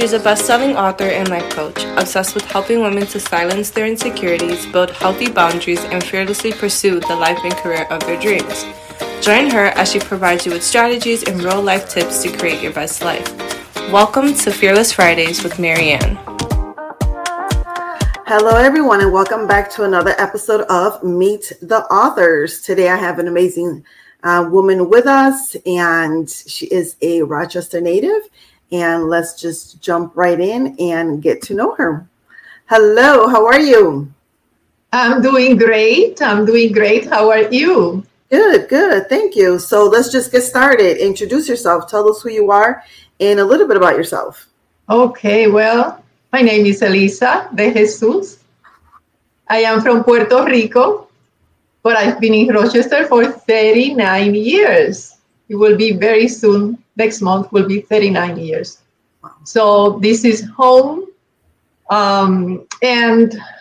She's a best-selling author and life coach, obsessed with helping women to silence their insecurities, build healthy boundaries, and fearlessly pursue the life and career of their dreams. Join her as she provides you with strategies and real-life tips to create your best life. Welcome to Fearless Fridays with Marianne. Hello, everyone, and welcome back to another episode of Meet the Authors. Today, I have an amazing woman with us, and she is a Rochester native. And let's just jump right in and get to know her. Hello, how are you? I'm doing great. How are you? Good. Thank you. So let's just get started. Introduce yourself. Tell us who you are and a little bit about yourself. Okay, well, my name is Elisa de Jesus. I am from Puerto Rico, but I've been in Rochester for 39 years. It will be very soon. Next month will be 39 years. So this is home. And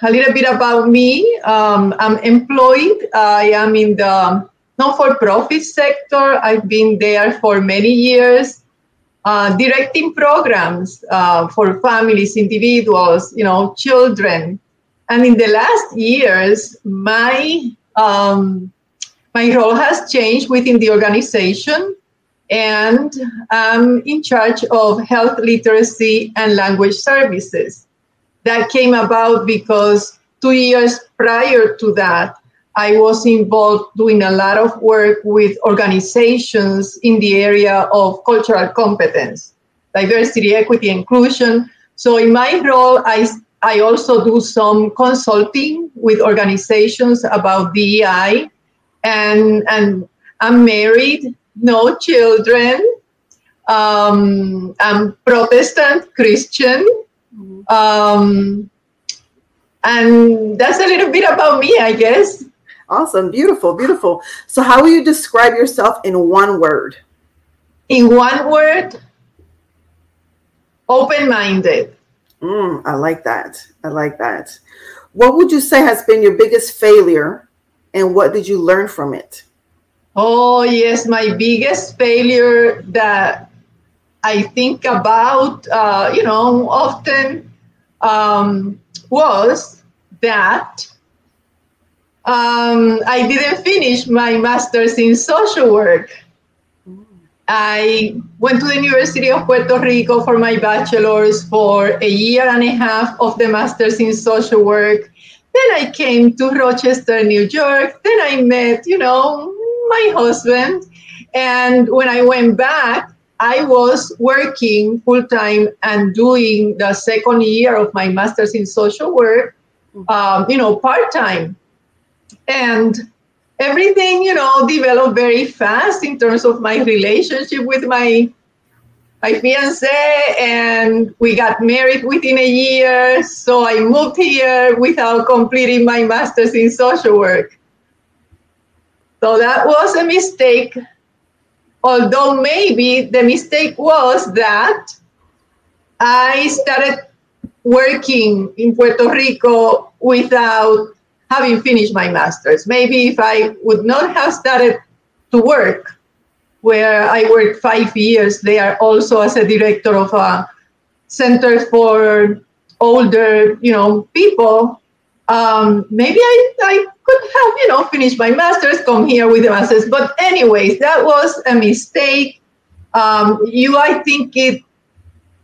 a little bit about me. I'm employed. I am in the non-for-profit sector. I've been there for many years. Directing programs for families, individuals, children. And in the last years, my role has changed within the organization, and I'm in charge of health literacy and language services. That came about because 2 years prior to that, I was involved doing a lot of work with organizations in the area of cultural competence, diversity, equity, inclusion. So in my role, I also do some consulting with organizations about DEI, and I'm married, no children. I'm Protestant Christian. And that's a little bit about me, I guess. Awesome. Beautiful. So how will you describe yourself in one word? In one word, open-minded. I like that. What would you say has been your biggest failure, and what did you learn from it? Oh, yes. My biggest failure that I think about, often was that I didn't finish my master's in social work. I went to the University of Puerto Rico for my bachelor's for a year and a half of the master's in social work. Then I came to Rochester, New York. Then I met, my husband. And when I went back, I was working full-time and doing the second year of my master's in social work, part-time. And everything, developed very fast in terms of my relationship with my fiancé, and we got married within a year. So I moved here without completing my master's in social work. So that was a mistake. Although maybe the mistake was that I started working in Puerto Rico without having finished my master's. Maybe if I would not have started to work, where I worked 5 years there also as a director of a center for older, people, maybe I could have, finished my master's, come here with a master's. But anyways, that was a mistake. I think it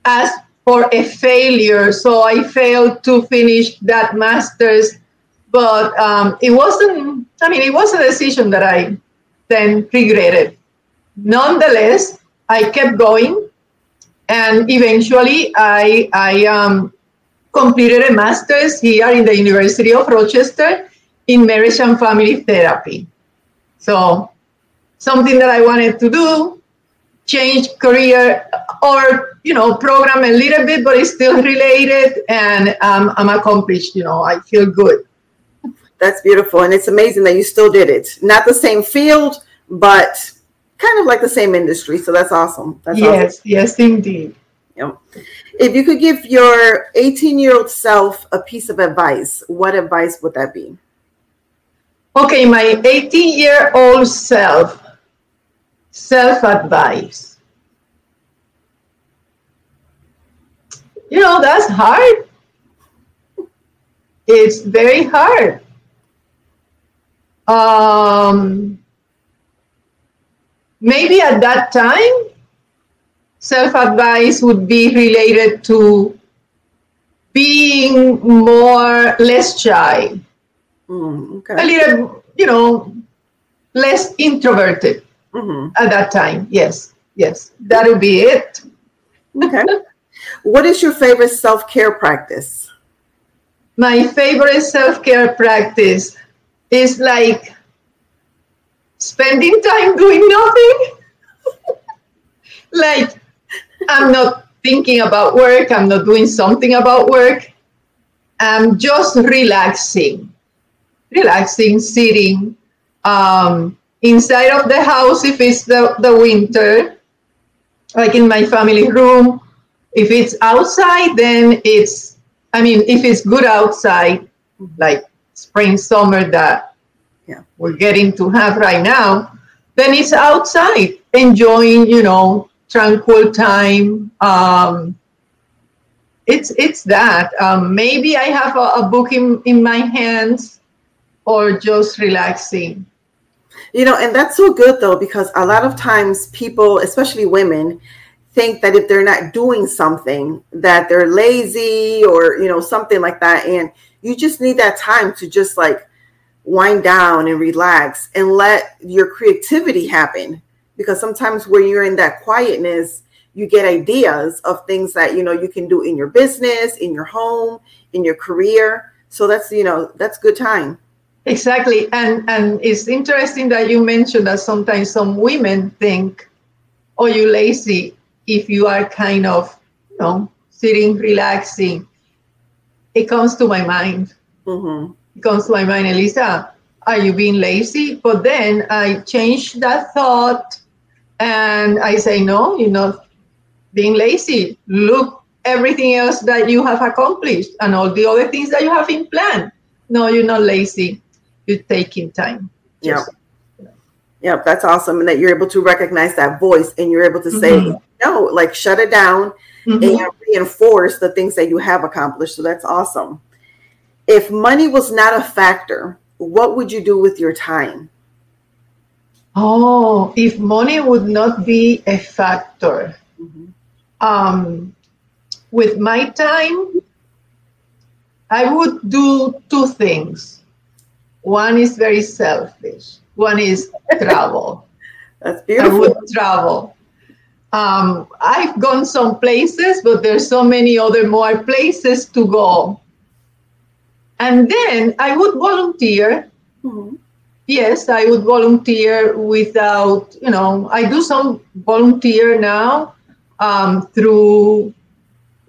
asked for a failure. So I failed to finish that master's. But it was a decision that I then regretted. Nonetheless, I kept going. And eventually I completed a master's here in the University of Rochester in marriage and family therapy. So something that I wanted to do, change career or, program a little bit, but it's still related, and I'm accomplished, I feel good. That's beautiful. And it's amazing that you still did it. Not the same field, but kind of like the same industry. So that's awesome. Yes, indeed. Yep. If you could give your 18-year-old self a piece of advice, what advice would that be? Okay, my 18-year-old self-advice. That's hard. It's very hard. Maybe at that time, self-advice would be related to being less shy, Okay. a little, less introverted at that time. Yes, that would be it. Okay. What is your favorite self-care practice? My favorite self-care practice is like spending time doing nothing. Like, I'm not thinking about work. I'm not doing something about work. I'm just relaxing, sitting inside of the house if it's the winter, like in my family room. If it's outside, then if it's good outside, like spring, summer that we're getting to have right now, then it's outside, enjoying, tranquil time. It's that. Maybe I have a book in my hands, or just relaxing. And that's so good though, because a lot of times people, especially women, think that if they're not doing something, that they're lazy or, something like that. And you just need that time to just like wind down and relax and let your creativity happen. Because sometimes when you're in that quietness, you get ideas of things that, you can do in your business, in your home, in your career. So that's good time. Exactly. And it's interesting that you mentioned that sometimes some women think, oh, you're lazy if you are kind of, sitting, relaxing. It comes to my mind. It comes to my mind, Elisa, are you being lazy? But then I change that thought and I say, no, you're not being lazy. Look, everything else that you have accomplished and all the other things that you have in plan. No, you're not lazy. You're taking time. Yeah. Yeah, that's awesome. And that you're able to recognize that voice and you're able to say, no, like shut it down and reinforce the things that you have accomplished. So that's awesome. If money was not a factor, what would you do with your time? Oh, if money would not be a factor, with my time, I would do two things. One is very selfish. One is travel. That's beautiful. I would travel. I've gone some places, but there's so many other more places to go. And then I would volunteer. Yes, I would volunteer without, I do some volunteer now through,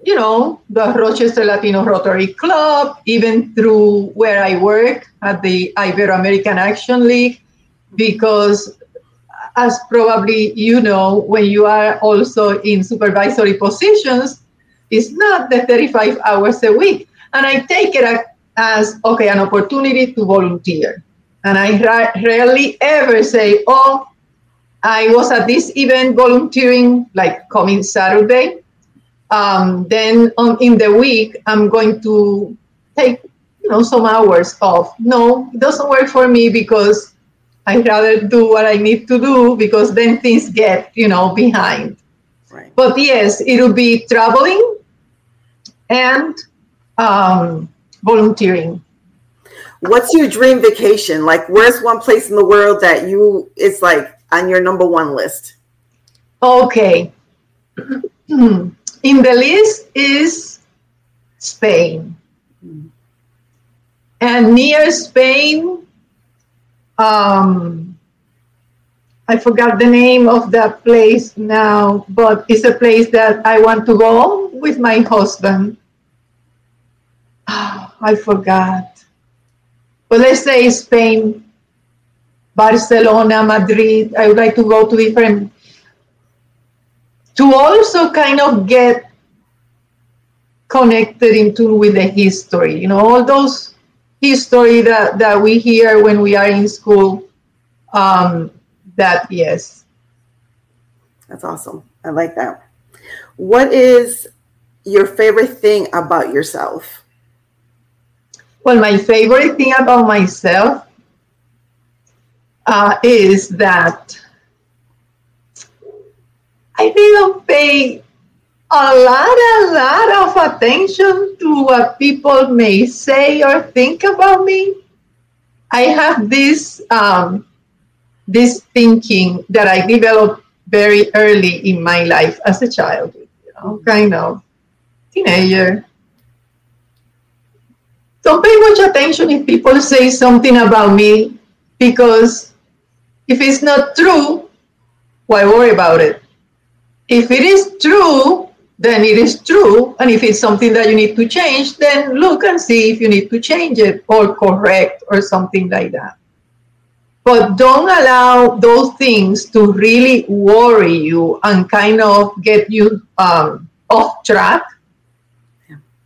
the Rochester Latino Rotary Club, even through where I work at the Ibero-American Action League, because as probably when you are also in supervisory positions, it's not the 35 hours a week. And I take it as, an opportunity to volunteer. And I rarely ever say, oh, I was at this event volunteering, like coming Saturday. Then in the week, I'm going to take, some hours off. No, it doesn't work for me because I'd rather do what I need to do, because then things get, behind. Right. But yes, it will be traveling and volunteering. What's your dream vacation? Like, where's one place in the world that it's like on your number one list? Okay. In the list is Spain. And near Spain, I forgot the name of that place now, but it's a place that I want to go with my husband. I forgot. But let's say Spain, Barcelona, Madrid. I would like to go to to also kind of get connected with the history, all those history that we hear when we are in school. Yes. That's awesome. I like that. What is your favorite thing about yourself? Well, my favorite thing about myself is that I really don't pay a lot of attention to what people may say or think about me. I have this thinking that I developed very early in my life as a child, kind of teenager. Don't pay much attention if people say something about me, because if it's not true, why worry about it? If it is true, then it is true. And if it's something that you need to change, then look and see if you need to change it or correct or something like that. But don't allow those things to really worry you and kind of get you off track.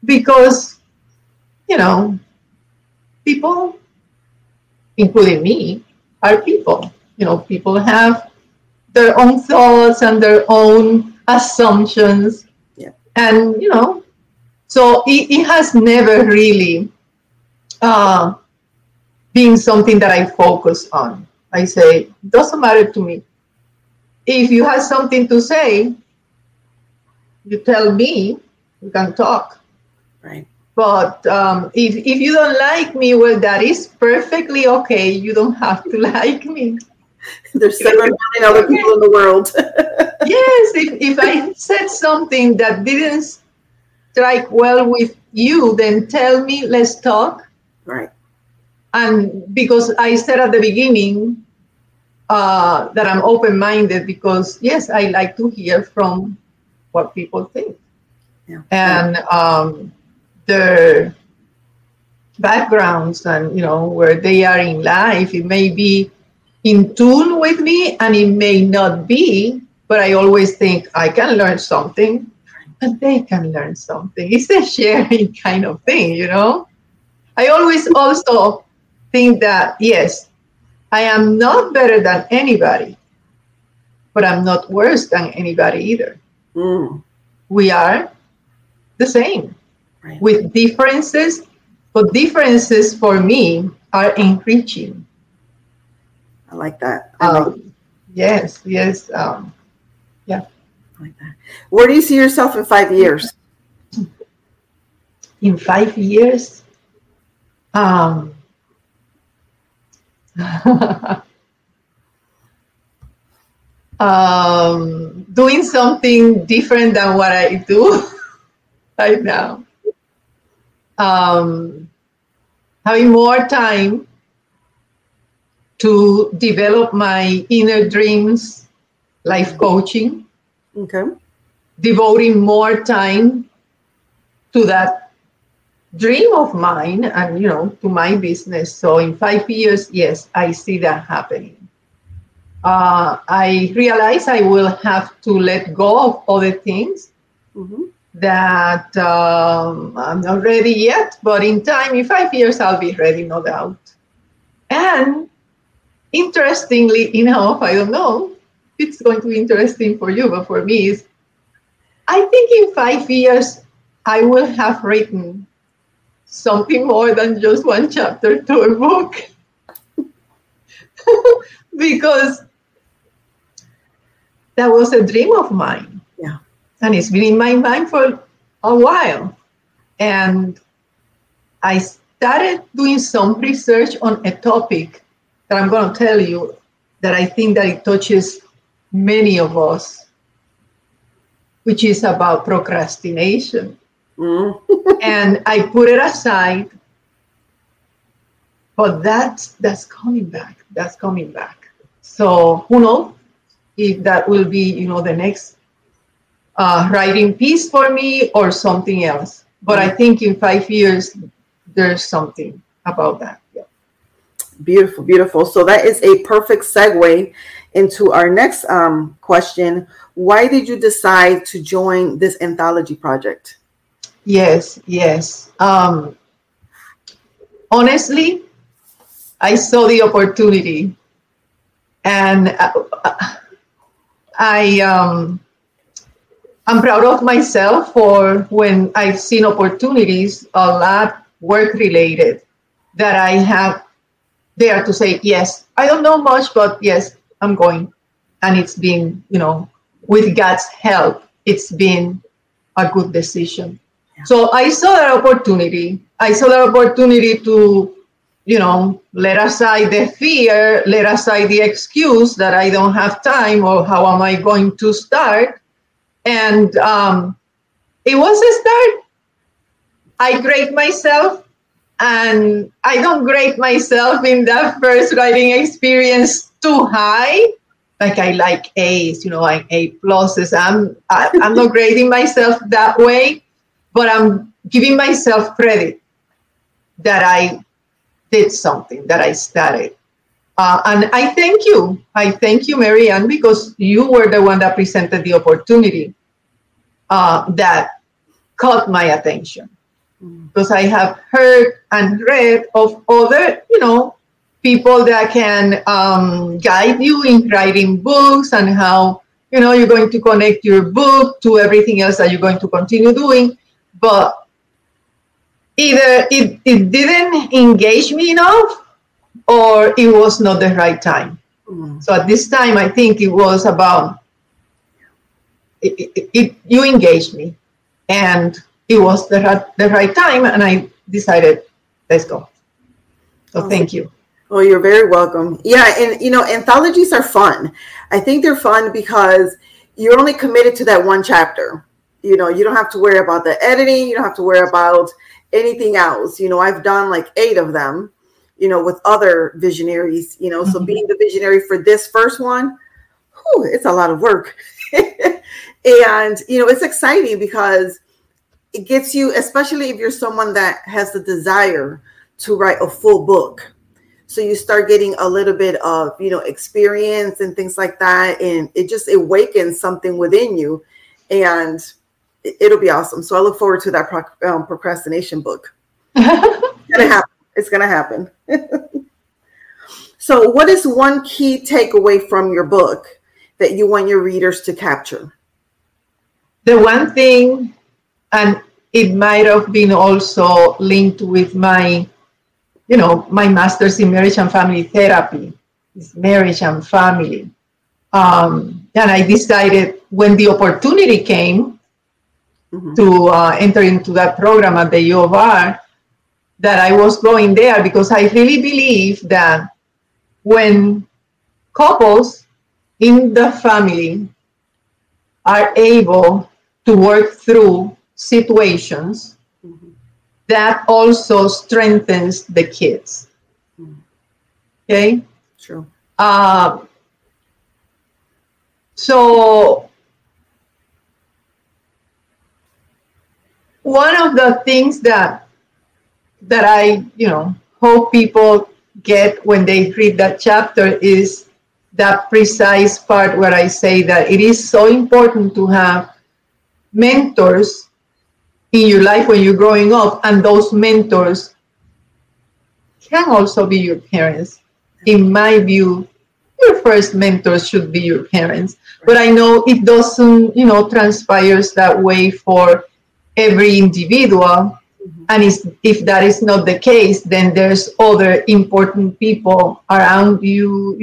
Because, people, including me, are people. People have their own thoughts and their own assumptions. Yeah. And, so it has never really been something that I focus on. I say, doesn't matter to me. If you have something to say, you tell me, we can talk. Right. But if you don't like me, well, that is perfectly okay. You don't have to like me. There's 7 million other people in the world. Yes, if I said something that didn't strike well with you, then tell me, let's talk. Right. And because I said at the beginning that I'm open-minded, because, yes, I like to hear from what people think. Yeah. And their backgrounds and, where they are in life. It may be in tune with me and it may not be, but I always think I can learn something and they can learn something. It's a sharing kind of thing, I always also think that, yes, I am not better than anybody, but I'm not worse than anybody either. We are the same, right, with differences, but differences for me are enriching. I like that. Yes. Yeah. I like that. Where do you see yourself in 5 years? In 5 years? Doing something different than what I do right now. Having more time to develop my inner dreams, life coaching. Okay. Devoting more time to that dream of mine and, to my business. So in 5 years, yes, I see that happening. I realize I will have to let go of other things that I'm not ready yet, but in time, in 5 years, I'll be ready, no doubt. And interestingly enough, I don't know if it's going to be interesting for you, but for me, I think in 5 years, I will have written something more than just one chapter to a book. Because that was a dream of mine. Yeah. And it's been in my mind for a while. And I started doing some research on a topic that I'm going to tell you that I think that it touches many of us, which is about procrastination. And I put it aside, but that's coming back. That's coming back. So who knows if that will be, the next writing piece for me or something else. But I think in 5 years, there's something about that. Yeah. Beautiful, beautiful. So that is a perfect segue into our next question. Why did you decide to join this anthology project? Yes. Honestly, I saw the opportunity, and I'm proud of myself for when I've seen opportunities, a lot work related, that I have there to say, yes, I don't know much, but yes, I'm going. And it's been, with God's help, it's been a good decision. Yeah. So I saw that opportunity. I saw that opportunity to, let aside the fear, let aside the excuse that I don't have time or how am I going to start. And it was a start. I grade myself, and I don't grade myself in that first writing experience too high. Like I like A's, like A pluses. I'm not grading myself that way, but I'm giving myself credit that I did something, that I started. And I thank you. I thank you, Mary Ann, because you were the one that presented the opportunity that caught my attention. Because I have heard and read of other, people that can guide you in writing books and how, you're going to connect your book to everything else that you're going to continue doing. But either it didn't engage me enough or it was not the right time. So at this time, I think it was about, you engaged me and it was the right time, and I decided, let's go. So thank you. Oh, you're very welcome. Yeah, and anthologies are fun. I think they're fun because you're only committed to that one chapter. You don't have to worry about the editing. You don't have to worry about anything else. I've done like 8 of them, with other visionaries, so being the visionary for this first one, it's a lot of work. And, it's exciting because it gets you, especially if you're someone that has the desire to write a full book. So you start getting a little bit of, experience and things like that. And it just awakens something within you, and it'll be awesome. So I look forward to that procrastination book. It's going to happen. So what is one key takeaway from your book that you want your readers to capture? The one thing, and it might have been also linked with my, my master's in marriage and family therapy, is marriage and family. And I decided when the opportunity came to enter into that program at the U of R, that I was going there because I really believe that when couples in the family are able to work through situations, that also strengthens the kids. Okay? True. So one of the things that I, hope people get when they read that chapter is that precise part where I say that it is so important to have mentors in your life when you're growing up, and those mentors can also be your parents. In my view, your first mentors should be your parents. But I know it doesn't, transpires that way for every individual. And if that is not the case, then there's other important people around you,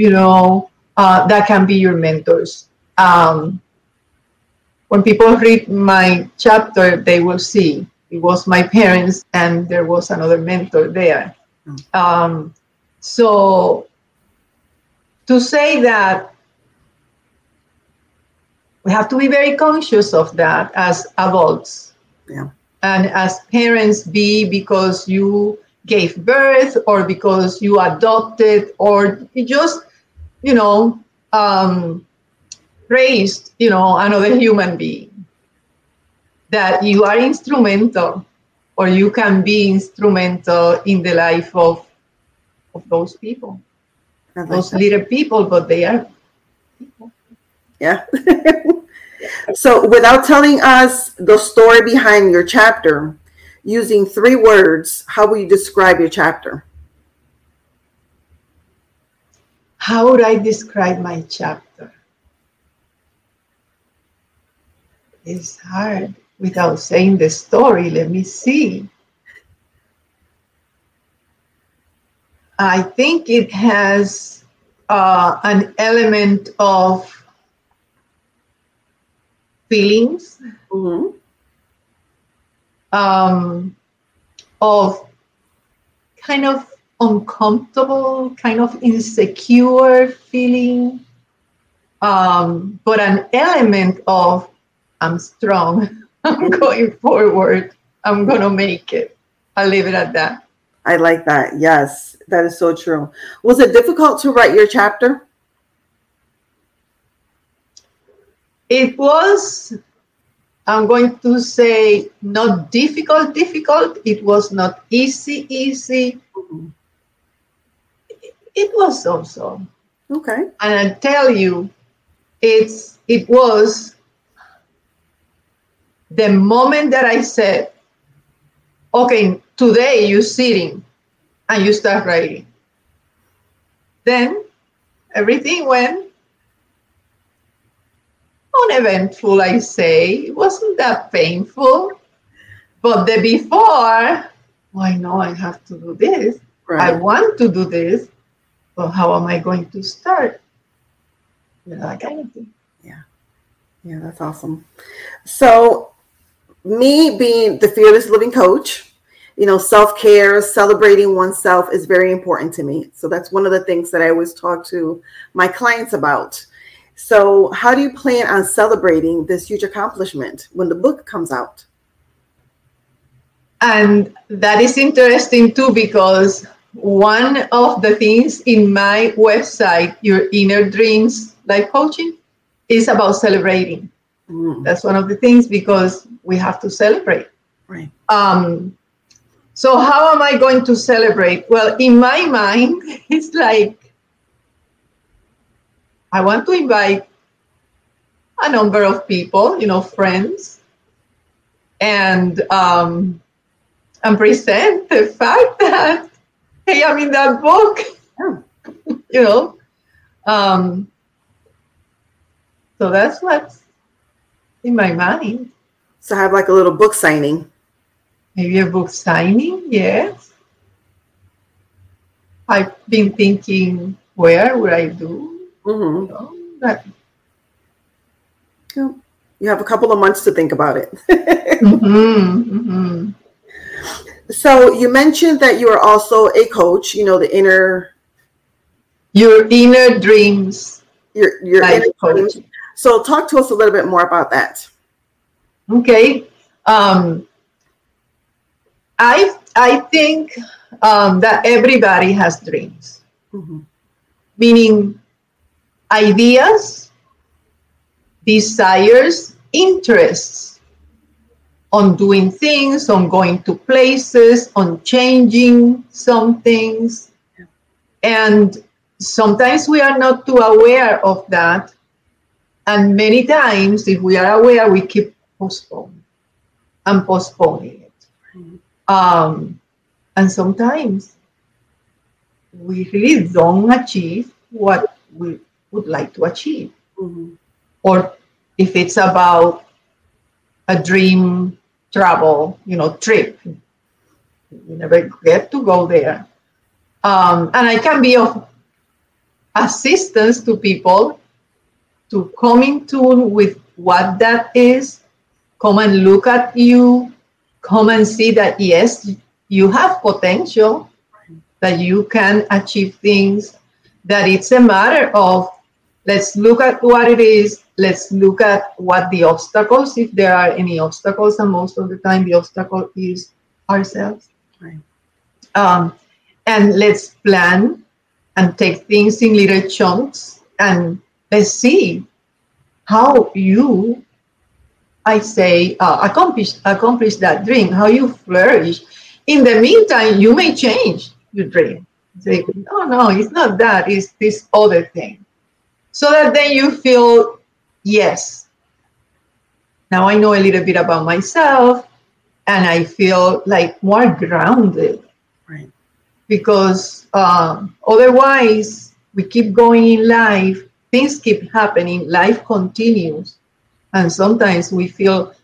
that can be your mentors. When people read my chapter, they will see it was my parents and there was another mentor there. So to say that we have to be very conscious of that as adults. Yeah. And as parents, because you gave birth or because you adopted or you just, raised, another human being, that you are instrumental or you can be instrumental in the life of those people, those little people, but they are people. Yeah. So without telling us the story behind your chapter, using 3 words, how will you describe your chapter? How would I describe my chapter? It's hard without saying the story. Let me see. I think it has an element of feelings, Mm-hmm. of kind of uncomfortable, kind of insecure feeling, but an element of I'm strong, I'm going forward, I'm going to make it. I'll leave it at that. I like that. Yes, that is so true. Was it difficult to write your chapter? It was, I'm going to say, not difficult. It was not easy. Mm-hmm. It was so. Okay. And I tell you, it was the moment that I said, okay, today you're sitting and you start writing. Then everything went uneventful, I say. It wasn't that painful. But the before, oh, I know I have to do this. Right. I want to do this. But how am I going to start? That kind of thing. Yeah, that's awesome. So, me being the fearless living coach, self-care, celebrating oneself is very important to me. So that's one of the things that I always talk to my clients about. So how do you plan on celebrating this huge accomplishment when the book comes out? And that is interesting too, because one of the things in my website, Your Inner Dreams Life Coaching, is about celebrating. That's one of the things, because we have to celebrate. Right. So how am I going to celebrate? Well, in my mind, it's like I want to invite a number of people, friends, and present the fact that, hey, I'm in that book. So that's what's in my mind. So have like a little book signing. Maybe a book signing, yes. I've been thinking, where would I do? Mm-hmm. You have a couple of months to think about it. So you mentioned that you are also a coach, Your inner dreams. Your inner dreams. So talk to us a little bit more about that. Okay. I think that everybody has dreams, meaning ideas, desires, interests on doing things, on going to places, on changing some things. And sometimes we are not too aware of that. And many times, if we are aware, we keep postponing it. And sometimes we really don't achieve what we would like to achieve. Or if it's about a dream travel, trip, we never get to go there. And I can be of assistance to people to come in tune with what that is, come and look at you, come and see that, yes, you have potential, that you can achieve things, that it's a matter of, let's look at what it is, let's look at what the obstacles, if there are any obstacles, and most of the time the obstacle is ourselves. Right. And let's plan and take things in little chunks, and let's see how you, accomplish that dream, how you flourish. In the meantime, you may change your dream. Say, no, it's not that, it's this other thing. So that then you feel, yes, now I know a little bit about myself, and I feel like more grounded. Right. Because otherwise, we keep going in life, things keep happening, life continues, And sometimes we feel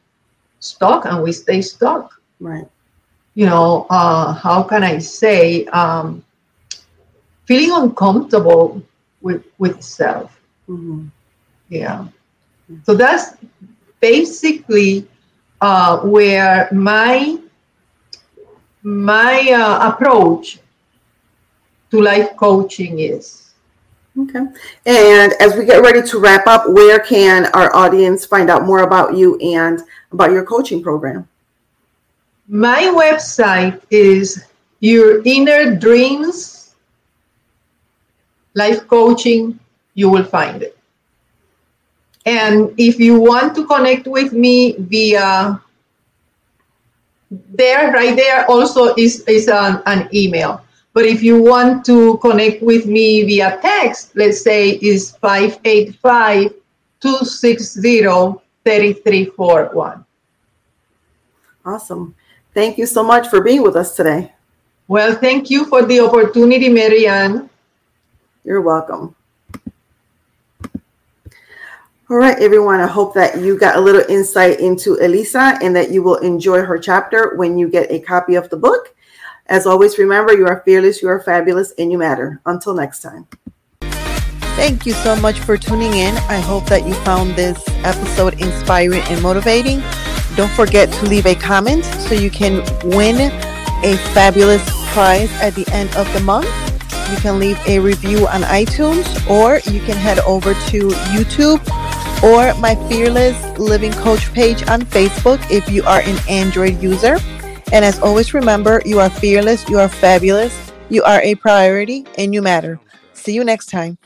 stuck and we stay stuck. Right. How can I say, feeling uncomfortable with self. Mm-hmm. Yeah. So that's basically where my approach to life coaching is. Okay. And as we get ready to wrap up, where can our audience find out more about you and about your coaching program? My website is Your Inner Dreams Life Coaching. You will find it. And if you want to connect with me via right there also is an email. But if you want to connect with me via text, let's say is 585-260-3341. Awesome. Thank you so much for being with us today. Well, thank you for the opportunity, Marianne. You're welcome. All right, everyone. I hope that you got a little insight into Elisa and that you will enjoy her chapter when you get a copy of the book. As always, remember, you are fearless, you are fabulous, and you matter. Until next time. Thank you so much for tuning in. I hope that you found this episode inspiring and motivating. Don't forget to leave a comment so you can win a fabulous prize at the end of the month. You can leave a review on iTunes, or you can head over to YouTube or my Fearless Living Coach page on Facebook if you are an Android user. And as always, remember, you are fearless, you are fabulous, you are a priority, and you matter. See you next time.